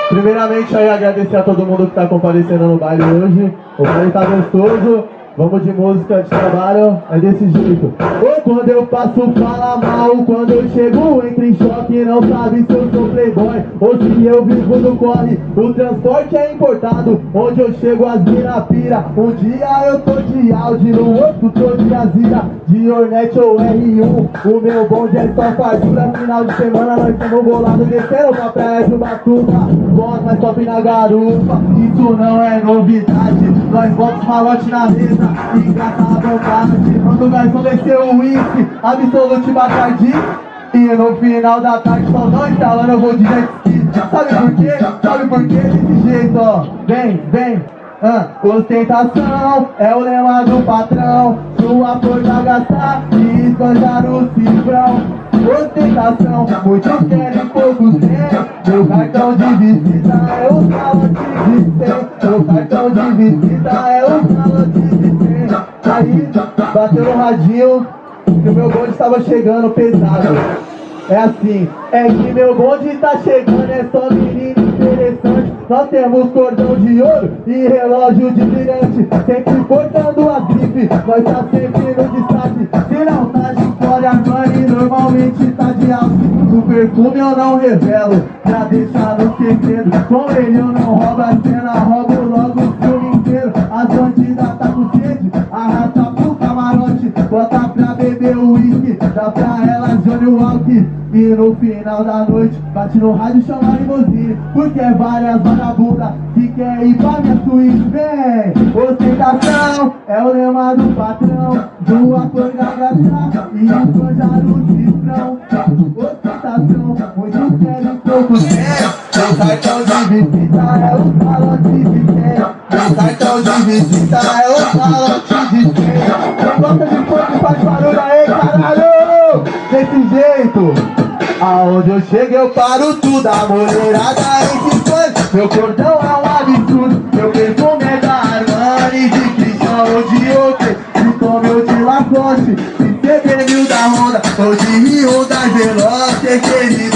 Primeiramente aí agradecer a todo mundo que tá comparecendo no baile hoje. O baile tá gostoso. Vamos de música de trabalho, é desse jeito. Ou quando eu passo fala mal, quando eu chego entra em choque, não sabe se eu sou playboy ou se eu vivo no corre. O transporte é importado, onde eu chego as mina pira. Um dia eu tô de Audi, no outro tô de Azira, de Hornet ou R1. O meu bonde é só fartura, final de semana nós estamos bolados, descendo pra praia de Ubatuba. Nós mais top na garupa, isso não é novidade. Nós botamos malote na mesa e gata a vontade. Quando o garçom desceu o uísque, Absolute Bacardi. E no final da tarde só não instalando eu vou de jet ski. Sabe por quê? Sabe por quê? Desse jeito, ó. Vem, vem. Ostentação é o lema do patrão. Sua força gastar e esbanjar o cifrão. Ostentação, muitos querem, poucos têm. Meu cartão de visita é o calote de 100. Meu cartão de visita é o calote de 100. Aí, bateu no radinho que o meu bonde estava chegando pesado. É assim, é que meu bonde tá chegando, é só menino interessante. Nós temos cordão de ouro e relógio de brilhante, sempre portando a grife, nós tá sempre no destaque. Se não tá de fora, Armani normalmente tá de alce. O perfume eu não revelo, pra deixar no segredo. Com ele eu não roubo a cena, roubo logo o filme inteiro. As bandidas tá com sede, arrasta pro camarote, bota pra beber o uísque, dá pra elas Johnny Walker. E no final da noite, bate no rádio e chama a limusine, porque é várias vagabundas que quer ir pra minha suíte. Vem! Ostentação é o lema do patrão, do ator da graça e esbanjar o cifrão. Ostentação, muitos querem, poucos têm. Meu cartão de visita é o calote de 100. Meu cartão de visita é o calote de 100. Quem gosta de funk faz barulho aí, caralho! Desse jeito, aonde eu chego eu paro tudo, a mulherada enche fãs. Meu cordão é um absurdo, meu perfume é da Armani, de Christian ou de Oakley, de Tommy ou de Lacoste, de CB1000 da Honda ou de Hyundai Veloce, querido.